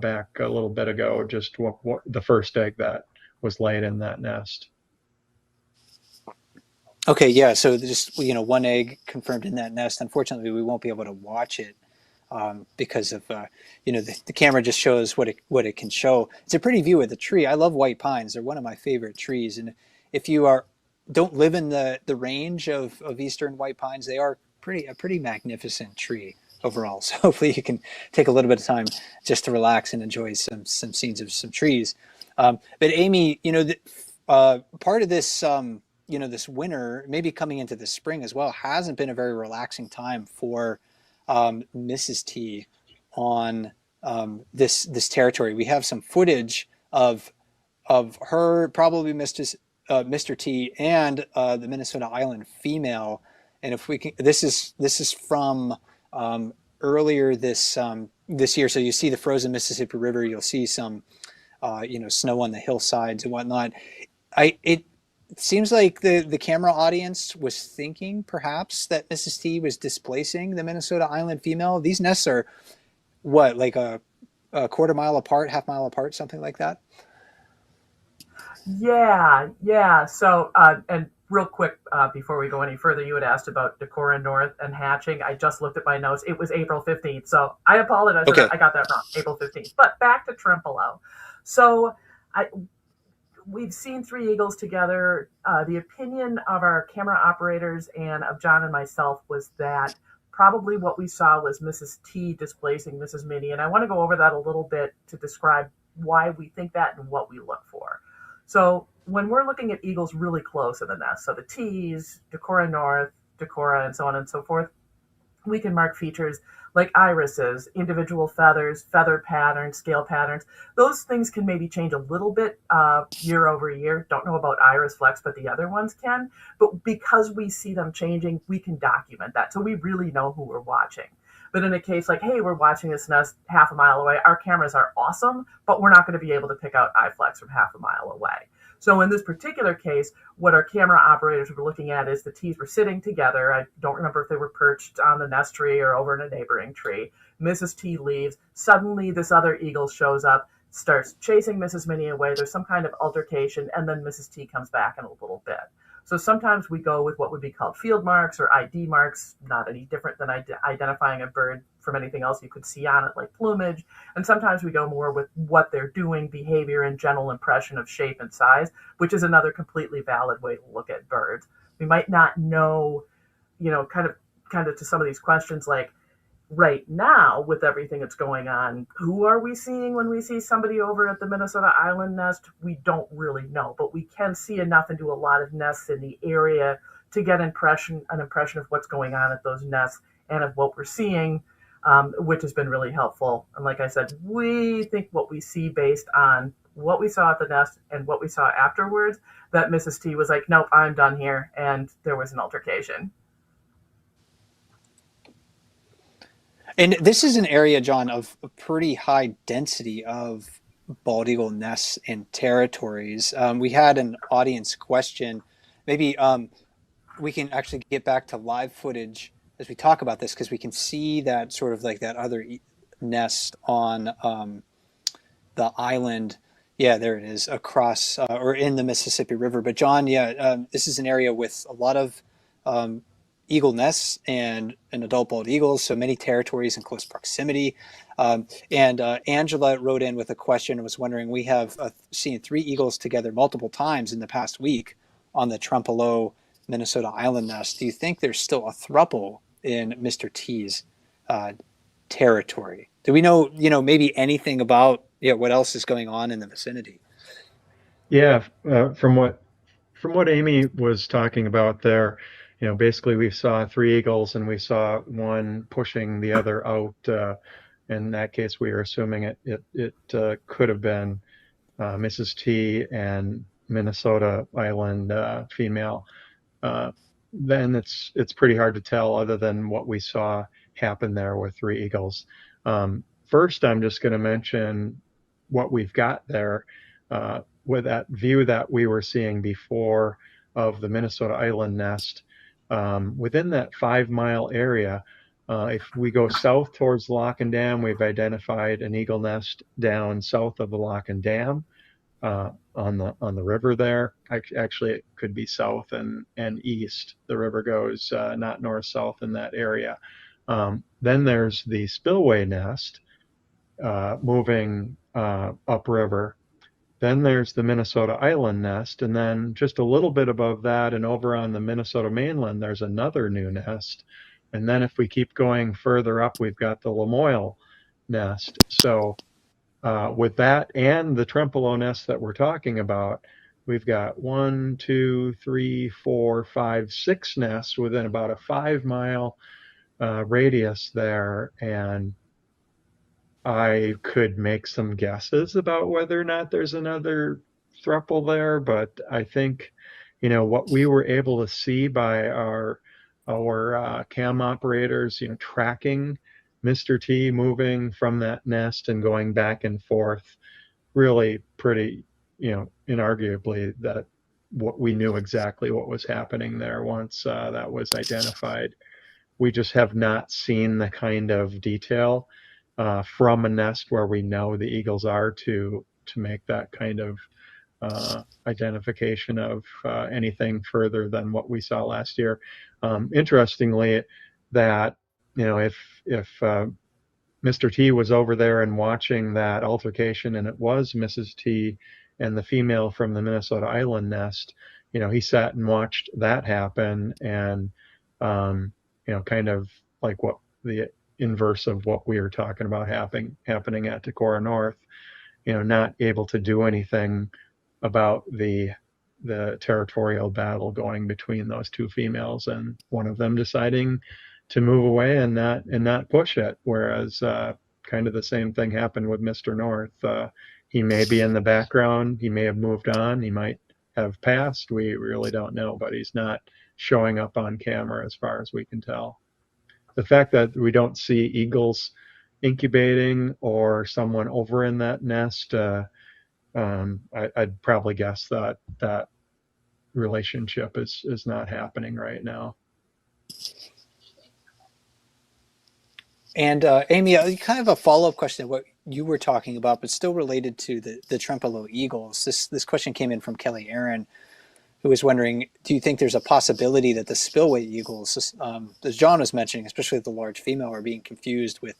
back a little bit ago, just the first egg that was laid in that nest. Okay, yeah. So just one egg confirmed in that nest. Unfortunately, we won't be able to watch it because of the camera just shows what it can show. It's a pretty view of the tree. I love white pines. They're one of my favorite trees. And if you don't live in the range of eastern white pines, they are a pretty magnificent tree overall. So hopefully you can take a little bit of time just to relax and enjoy some scenes of some trees. But Amy, part of this this winter, maybe coming into the spring as well, hasn't been a very relaxing time for Mrs. T on this territory. We have some footage of her, probably Mr. T, and the Minnesota Island female. And if we can, this is from earlier this year. So you see the frozen Mississippi River. You'll see some snow on the hillsides and whatnot. It seems like the camera audience was thinking perhaps that Mrs. T was displacing the Minnesota Island female. These nests are what, like a quarter mile apart, half mile apart, something like that? Yeah. So, and real quick, before we go any further, you had asked about Decorah North and hatching. I just looked at my notes. It was April 15th. So I apologize. Okay. I got that wrong. April 15th. But back to Trempealeau. So we've seen three eagles together. The opinion of our camera operators and of John and myself was that probably what we saw was Mrs. T displacing Mrs. Minnie. And I want to go over that a little bit to describe why we think that and what we look for. So when we're looking at eagles really close in the nest, so the T's, Decorah North, Decorah, and so on and so forth, we can mark features like irises, individual feathers, feather patterns, scale patterns. Those things can maybe change a little bit year over year. Don't know about iris flex, but the other ones can. But because we see them changing, we can document that. So we really know who we're watching. But in a case like, hey, we're watching this nest half a mile away, our cameras are awesome, but we're not going to be able to pick out eye flex from half a mile away. So in this particular case, what our camera operators were looking at is the T's were sitting together. I don't remember if they were perched on the nest tree or over in a neighboring tree. Mrs. T leaves. Suddenly, this other eagle shows up, starts chasing Mrs. Minnie away. There's some kind of altercation, and then Mrs. T comes back in a little bit. So sometimes we go with what would be called field marks or ID marks, not any different than identifying a bird from anything else you could see on it, like plumage. And sometimes we go more with what they're doing, behavior, and general impression of shape and size, which is another completely valid way to look at birds. We might not know, kind of to some of these questions like, right now, with everything that's going on, who are we seeing when we see somebody over at the Minnesota Island nest? We don't really know, but we can see enough into a lot of nests in the area to get an impression of what's going on at those nests and of what we're seeing, which has been really helpful. And like I said, we think what we see based on what we saw at the nest and what we saw afterwards, that Mrs. T was like, nope, I'm done here. And there was an altercation. And this is an area, John, of a pretty high density of bald eagle nests and territories. We had an audience question. Maybe we can actually get back to live footage as we talk about this, because we can see that sort of like that other nest on the island. Yeah, there it is, across or in the Mississippi River. But John, this is an area with a lot of eagle nests and adult bald eagles, so many territories in close proximity. And Angela wrote in with a question and was wondering, we have seen 3 eagles together multiple times in the past week on the Trempealeau Minnesota island nest. Do you think there's still a throuple in Mr. T's uh, territory? Do we know, maybe anything about what else is going on in the vicinity? Yeah, from what Amy was talking about there, basically we saw 3 eagles and we saw one pushing the other out. In that case, we are assuming it could have been Mrs. T and Minnesota Island female. Uh, then it's pretty hard to tell other than what we saw happen there with 3 eagles. First, I'm just going to mention what we've got there with that view that we were seeing before of the Minnesota Island nest. Within that 5-mile area, if we go south towards Lock and Dam, we've identified an eagle nest down south of the Lock and Dam on the river there. Actually, it could be south and east. The river goes not north south in that area. Then there's the spillway nest moving upriver. Then there's the Minnesota Island nest, and then just a little bit above that and over on the Minnesota mainland, there's another new nest. And then if we keep going further up, we've got the Lamoille nest. So with that and the Trempealeau nest that we're talking about, we've got 1, 2, 3, 4, 5, 6 nests within about a 5-mile radius there. And I could make some guesses about whether or not there's another thruple there, but I think, what we were able to see by our cam operators, tracking Mr. T moving from that nest and going back and forth, really pretty, inarguably that what we knew exactly what was happening there once that was identified. We just have not seen the kind of detail from a nest where we know the eagles are to make that kind of identification of anything further than what we saw last year. Interestingly, that if Mr. T was over there and watching that altercation, and it was Mrs. T and the female from the Minnesota Island nest, he sat and watched that happen, and kind of like what the inverse of what we were talking about happening at Decorah North, not able to do anything about the territorial battle going between those 2 females, and one of them deciding to move away and not push it. Whereas kind of the same thing happened with Mr. North. He may be in the background. He may have moved on. He might have passed. We really don't know, but he's not showing up on camera as far as we can tell. The fact that we don't see eagles incubating or someone over in that nest, I'd probably guess that relationship is not happening right now. And Amy, kind of a follow-up question of what you were talking about, but still related to the Trempealeau eagles. This question came in from Kelly Aaron, who was wondering, do you think there's a possibility that the spillway eagles, as John was mentioning, especially the large female, are being confused with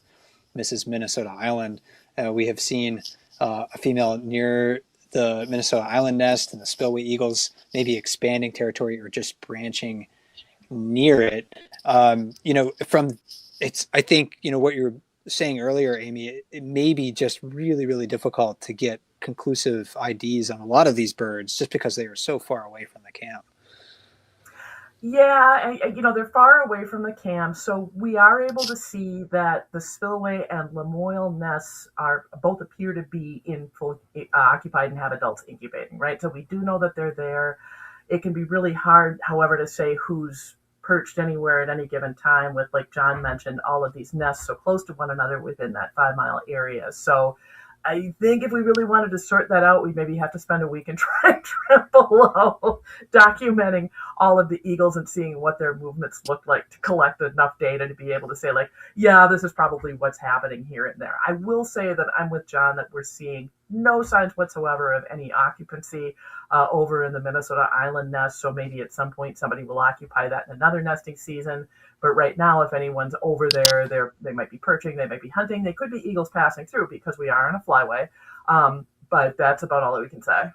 Mrs. Minnesota Island? We have seen a female near the Minnesota Island nest and the spillway eagles maybe expanding territory or just branching near it. I think, what you were saying earlier, Amy, it may be just really, really difficult to get conclusive IDs on a lot of these birds just because they are so far away from the camp. Yeah, they're far away from the camp, so we are able to see that the spillway and Lamoille nests are both appear to be in full occupied and have adults incubating, right? So we do know that they're there. It can be really hard, however, to say who's perched anywhere at any given time with, like John mentioned, all of these nests so close to one another within that 5-mile area. So I think if we really wanted to sort that out, we'd maybe have to spend a week in Trempealeau documenting all of the eagles and seeing what their movements looked like to collect enough data to be able to say, like, yeah, this is probably what's happening here and there. I will say that I'm with John that we're seeing no signs whatsoever of any occupancy over in the Minnesota Island nest. So maybe at some point somebody will occupy that in another nesting season. But right now, if anyone's over there, they might be perching, they might be hunting, they could be eagles passing through because we are on a flyway. But that's about all that we can say.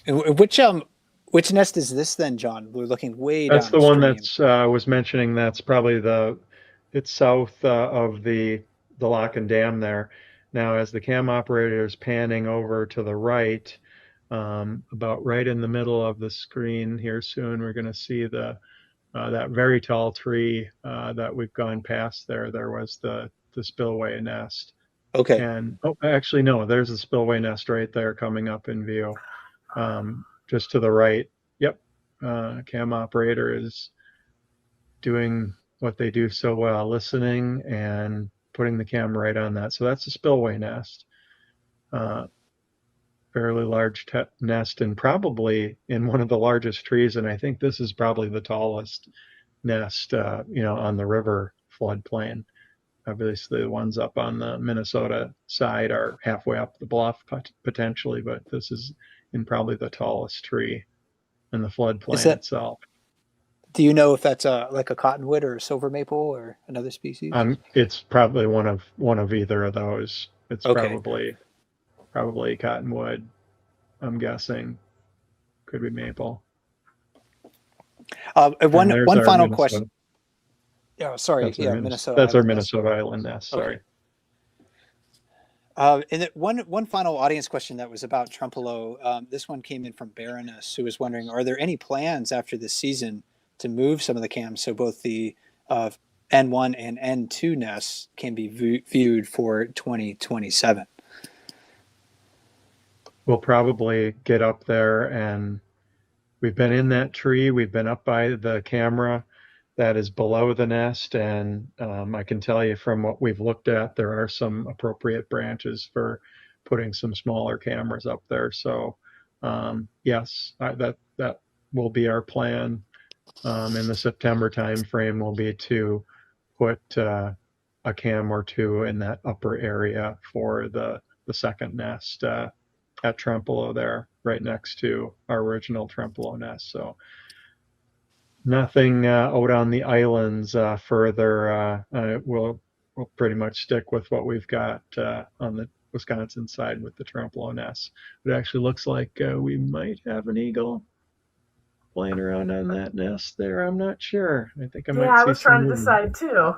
And which nest is this then, John? We're looking way That's the one downstream. that's I was mentioning. That's probably it's south of the lock and dam there. Now, as the cam operator is panning over to the right, about right in the middle of the screen here soon, we're going to see that very tall tree that we've gone past there. There was the spillway nest. Okay. And oh, actually, no, there's a spillway nest right there coming up in view, just to the right. Yep. Cam operator is doing what they do so well, listening and putting the camera right on that. So that's a spillway nest. Fairly large nest, and probably in one of the largest trees. And I think this is probably the tallest nest, on the river floodplain. Obviously, the ones up on the Minnesota side are halfway up the bluff potentially, but this is in probably the tallest tree in the floodplain itself. Do you know if that's like a cottonwood or a silver maple or another species? It's probably one of either of those. It's okay. probably cottonwood. I'm guessing could be maple. One final question. Yeah, sorry. Minnesota. That's our Minnesota Island nest. Sorry. And one final audience question that was about Trempealeau. This one came in from Baroness, who was wondering: are there any plans after this season to move some of the cams so both the N1 and N2 nests can be viewed for 2027? We'll probably get up there, and we've been in that tree. We've been up by the camera that is below the nest, and I can tell you from what we've looked at, there are some appropriate branches for putting some smaller cameras up there. So yes, that will be our plan in the September timeframe. Will be to put a cam or two in that upper area for the second nest at Trempealeau there, right next to our original Trempealeau nest. So nothing out on the islands further. We'll pretty much stick with what we've got on the Wisconsin side with the Trempealeau nest. It actually looks like we might have an eagle flying around on that nest there. I'm not sure. I think I might see I was trying to movement. decide too.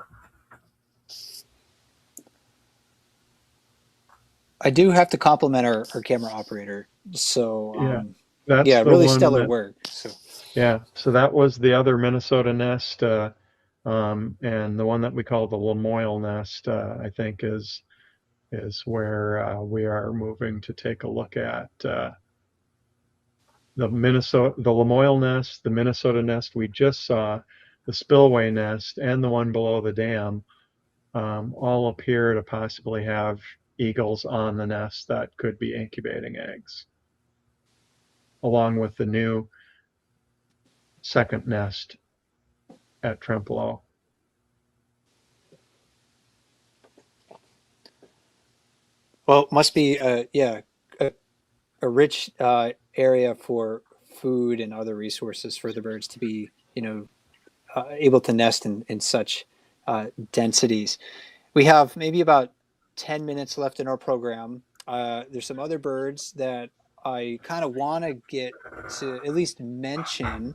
I do have to compliment our camera operator. So that's really stellar work. So that was the other Minnesota nest, and the one that we call the Lamoille nest, I think is where we are moving to take a look at the Lamoille nest, the Minnesota nest we just saw, the spillway nest, and the one below the dam. All appear to possibly have eagles on the nest that could be incubating eggs, along with the new second nest at Trempealeau. Well, it must be a rich area for food and other resources for the birds to be able to nest in such densities. We have maybe about 10 minutes left in our program. There's some other birds that I kind of want to get to at least mention,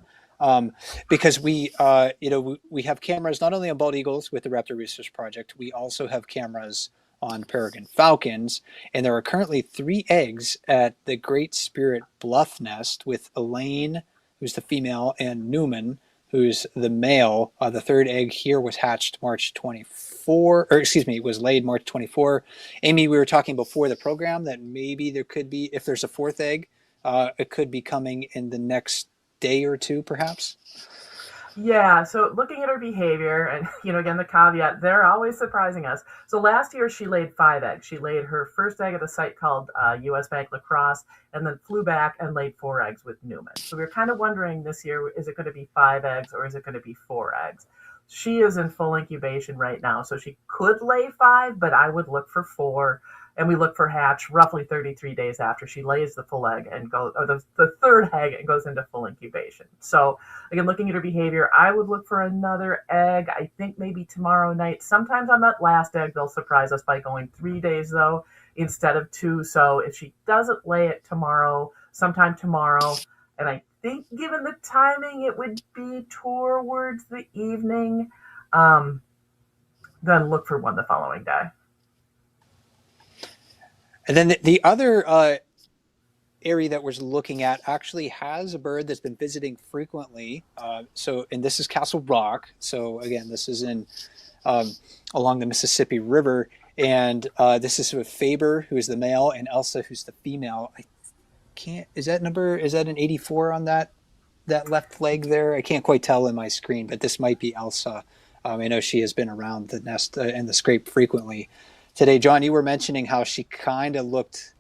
because we have cameras not only on bald eagles with the Raptor Research Project, we also have cameras on peregrine falcons, and there are currently 3 eggs at the Great Spirit Bluff nest with Elaine, who's the female, and Newman, who's the male. The 3rd egg here was hatched March 24, or excuse me, it was laid March 24. Amy, we were talking before the program that maybe there could be, if there's a 4th egg, it could be coming in the next day or two, perhaps. Yeah, so looking at her behavior, and again, the caveat, they're always surprising us. So last year she laid 5 eggs. She laid her first egg at a site called US Bank Lacrosse, and then flew back and laid 4 eggs with Newman. So we were kind of wondering this year, is it going to be 5 eggs or is it going to be 4 eggs? She is in full incubation right now, so she could lay 5, but I would look for 4. And we look for hatch roughly 33 days after she lays the full egg and goes, or the third egg and goes into full incubation. So again, looking at her behavior, I would look for another egg. I think maybe tomorrow night. Sometimes on that last egg, they'll surprise us by going 3 days though, instead of 2. So if she doesn't lay it tomorrow, sometime tomorrow, and I think given the timing, it would be towards the evening, um, then look for one the following day. And then the other area that we're looking at actually has a bird that's been visiting frequently. And this is Castle Rock. So again, this is in along the Mississippi River, and this is with Faber, who is the male, and Elsa, who's the female. I can't. Is that an 84 on that left leg there? I can't quite tell in my screen, but this might be Elsa. I know she has been around the nest and the scrape frequently. Today, John, you were mentioning how she kind of looked.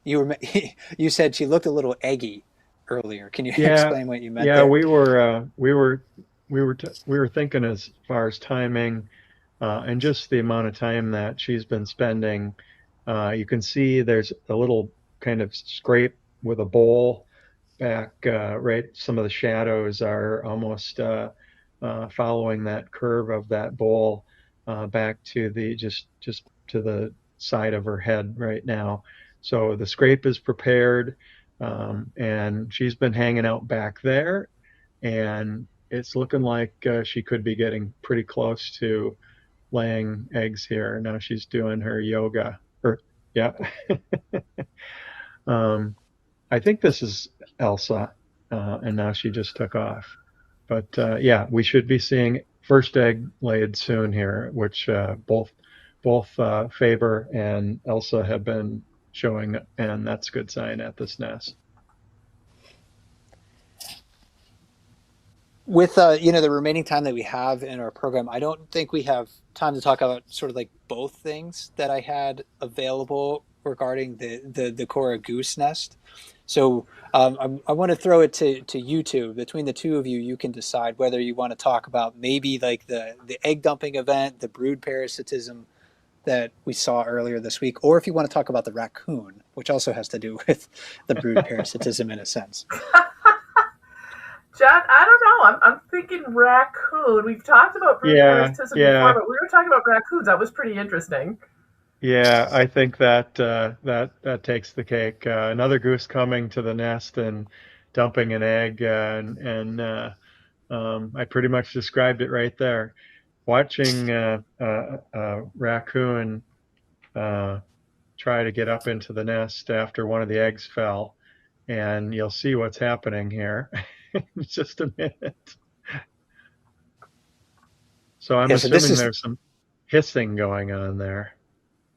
You said she looked a little eggy earlier. Can you Yeah, explain what you meant yeah, there? we were thinking as far as timing, and just the amount of time that she's been spending. You can see there's a little kind of scrape with a bowl back, right. Some of the shadows are almost following that curve of that bowl back to the just to the side of her head right now. So the scrape is prepared, and she's been hanging out back there, and it's looking like she could be getting pretty close to laying eggs here. Now she's doing her yoga. Or yeah, I think this is Elsa, and now she just took off. But yeah, we should be seeing first egg laid soon here, which both Faber and Elsa have been showing, and that's a good sign at this nest. With the remaining time that we have in our program, I don't think we have time to talk about sort of like both things that I had available regarding the Decorah goose nest. So I want to throw it to you two. Between the two of you, you can decide whether you want to talk about maybe like the egg dumping event, the brood parasitism that we saw earlier this week, or if you want to talk about the raccoon, which also has to do with the brood parasitism in a sense. John, I don't know. I'm thinking raccoon. We've talked about brood Yeah, parasitism before, yeah, but we were talking about raccoons. That was pretty interesting. yeah. I think that that takes the cake. Another goose coming to the nest and dumping an egg, and I pretty much described it right there. Watching raccoon uh, try to get up into the nest after one of the eggs fell, and you'll see what's happening here in just a minute. So I'm Yeah, so this assuming is there's some hissing going on there.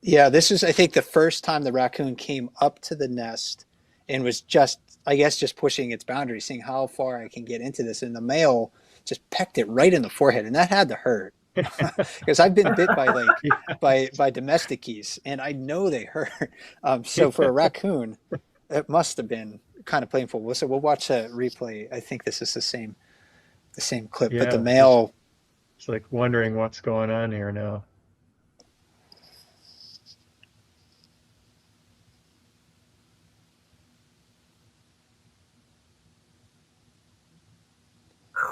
Yeah, this is, I think, the first time the raccoon came up to the nest and was just, I guess, just pushing its boundaries, seeing how far I can get into this. And the male just pecked it right in the forehead, and that had to hurt because I've been bit by Yeah, by domestic geese, and I know they hurt. So for a raccoon, it must have been kind of painful. So we'll watch a replay. I think this is the same clip, but the yeah. male. It's like wondering what's going on here now.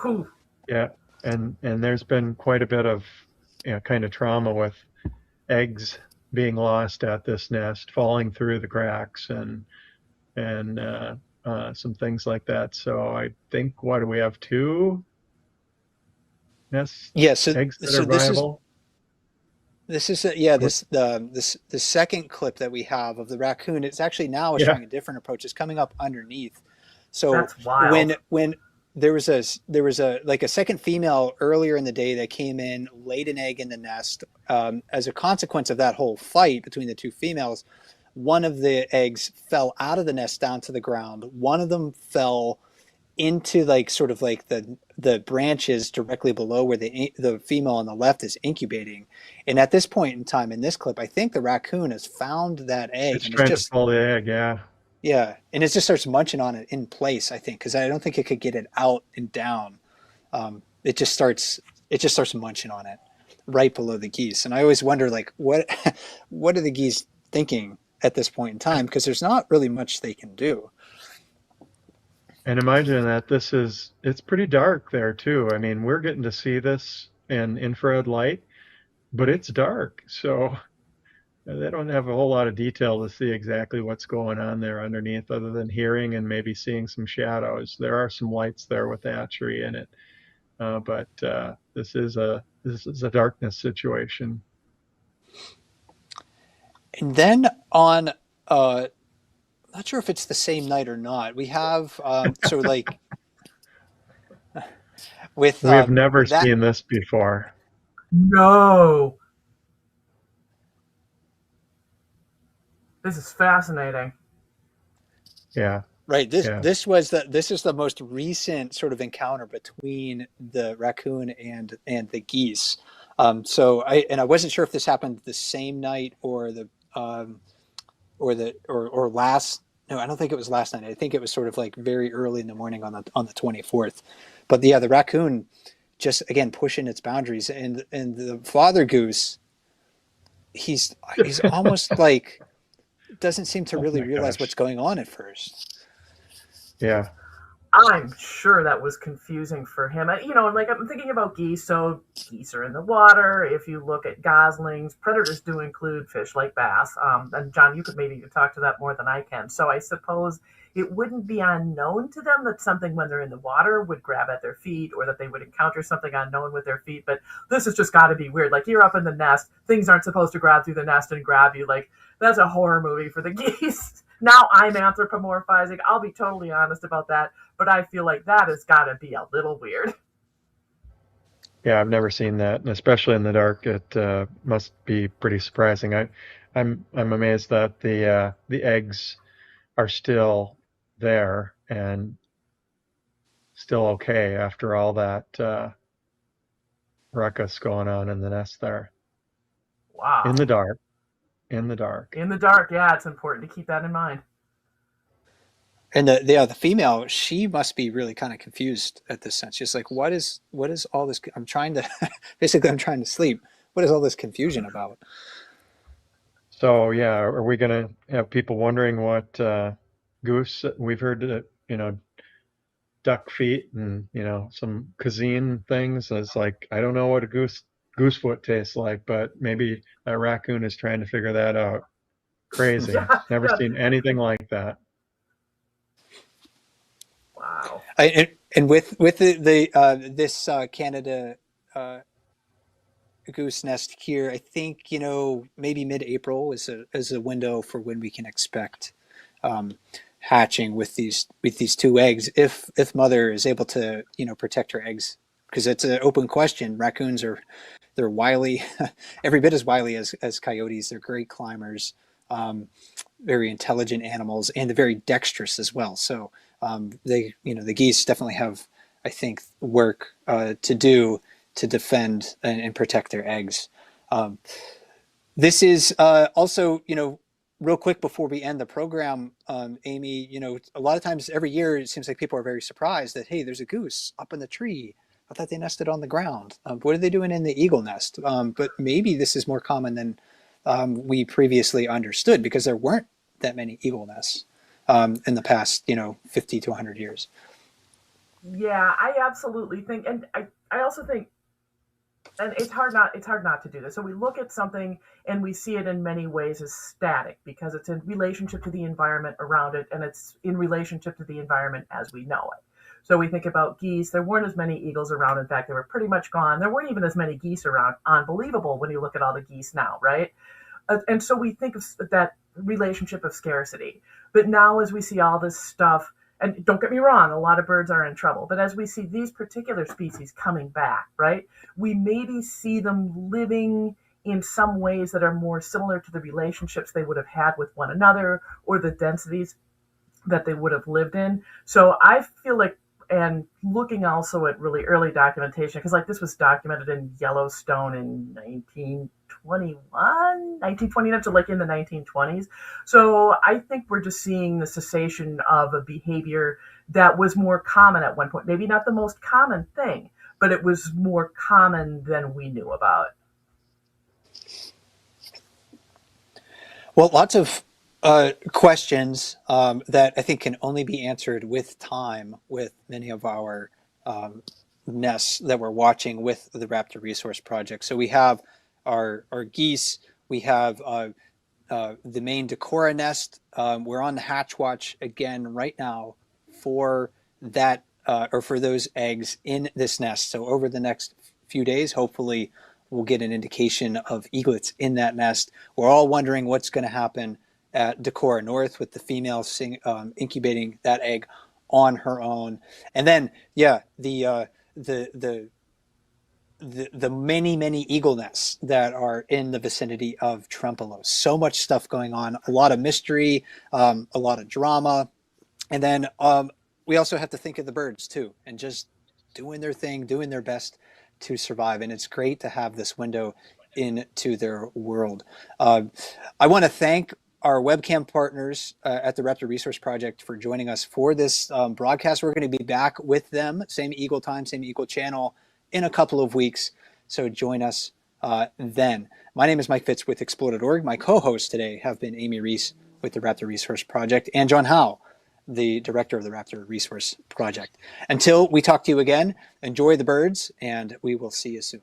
Whew. Yeah, and there's been quite a bit of kind of trauma with eggs being lost at this nest, falling through the cracks, and some things like that. So I think what do we have, two nest Yeah, so eggs that are so this is viable? This is yeah What? this the second clip that we have of the raccoon. It's actually now Yeah, showing a different approach. It's coming up underneath. So That's wild. when there was a like a second female earlier in the day that came in, laid an egg in the nest. As a consequence of that whole fight between the two females, one of the eggs fell out of the nest down to the ground. One of them fell into like sort of like the branches directly below where the female on the left is incubating. And at this point in time in this clip, I think the raccoon has found that egg It's and it's trying to just pull the egg, yeah. yeah, and it just starts munching on it in place. I think because I don't think it could get it out and down. It just starts munching on it right below the geese. And I always wonder like what are the geese thinking at this point in time because there's not really much they can do. And imagine that it's pretty dark there too. I mean, we're getting to see this in infrared light, but it's dark. So they don't have a whole lot of detail to see exactly what's going on there underneath other than hearing and maybe seeing some shadows. There are some lights there with hatchery in it. But this is a darkness situation. And then on not sure if it's the same night or not. We have so like with We have never that seen this before. No, this is fascinating. Yeah, right. This yeah. this was the this is the most recent sort of encounter between the raccoon and the geese. So I wasn't sure if this happened the same night or last. No, I don't think it was last night. I think it was sort of like very early in the morning on the 24th. But yeah, the raccoon just again pushing its boundaries, and the father goose, he's almost like doesn't seem to Oh really my realize what's gosh. going on at first. Yeah. I'm sure that was confusing for him. And like I'm thinking about geese. So geese are in the water. If you look at goslings, predators do include fish like bass. And John, you could maybe talk to that more than I can. So I suppose it wouldn't be unknown to them that something when they're in the water would grab at their feet or that they would encounter something unknown with their feet. But this has just got to be weird. Like you're up in the nest, things aren't supposed to grab through the nest and grab you. Like that's a horror movie for the geese. Now I'm anthropomorphizing. I'll be totally honest about that, but I feel like that has got to be a little weird. Yeah, I've never seen that, and especially in the dark, it must be pretty surprising. I'm amazed that the eggs are still there and still okay after all that ruckus going on in the nest there. In the Wow. dark, in the dark. In the dark, yeah, it's important to keep that in mind. And the female, she must be really kind of confused at this sense. She's like, what is all this? I'm trying to basically I'm trying to sleep. What is all this confusion about? So yeah, are we gonna have people wondering what goose? We've heard that duck feet and some cuisine things. It's like I don't know what a goose foot tastes like, but maybe a raccoon is trying to figure that out. Crazy. Yeah, Never yeah. seen anything like that. Wow. And with the this Canada uh, goose nest here, I think maybe mid-April is a window for when we can expect um, hatching with these two eggs if mother is able to protect her eggs because it's an open question. Raccoons they're wily, every bit as wily as coyotes. They're great climbers, very intelligent animals, and they're very dexterous as well. So the geese definitely have, I think, work to do to defend and protect their eggs. Um, this is also, real quick before we end the program, Amy, a lot of times every year it seems like people are very surprised that, hey, there's a goose up in the tree. I thought they nested on the ground. What are they doing in the eagle nest? But maybe this is more common than we previously understood because there weren't that many eagle nests in the past, 50 to 100 years. Yeah, I absolutely think, and I also think, and it's hard not to do this. So we look at something and we see it in many ways as static because it's in relationship to the environment around it and it's in relationship to the environment as we know it. So we think about geese. There weren't as many eagles around. In fact, they were pretty much gone. There weren't even as many geese around. Unbelievable when you look at all the geese now, right? And so we think of that relationship of scarcity. But now, as we see all this stuff, and don't get me wrong, a lot of birds are in trouble. But as we see these particular species coming back, right, we maybe see them living in some ways that are more similar to the relationships they would have had with one another or the densities that they would have lived in. So I feel like and looking also at really early documentation, because like this was documented in Yellowstone in 1929, so like in the 1920s. So I think we're just seeing the cessation of a behavior that was more common at one point. Maybe not the most common thing, but it was more common than we knew about. Well, lots of questions that I think can only be answered with time with many of our nests that we're watching with the Raptor Resource Project. So we have our geese, we have the main Decorah nest. We're on the hatch watch again right now for that or for those eggs in this nest. So over the next few days, hopefully we'll get an indication of eaglets in that nest. We're all wondering what's going to happen at Decorah North with the female incubating that egg on her own. And then, yeah, the many eagle nests that are in the vicinity of Trempealeau. So much stuff going on, a lot of mystery, a lot of drama. And then we also have to think of the birds too, and just doing their thing, doing their best to survive. And it's great to have this window into their world. I want to thank our webcam partners at the Raptor Resource Project for joining us for this broadcast. We're going to be back with them, same Eagle time, same Eagle channel, in a couple of weeks. So join us then. My name is Mike Fitz with Explore.org. My co-hosts today have been Amy Reese with the Raptor Resource Project and John Howe, the director of the Raptor Resource Project. Until we talk to you again, enjoy the birds, and we will see you soon.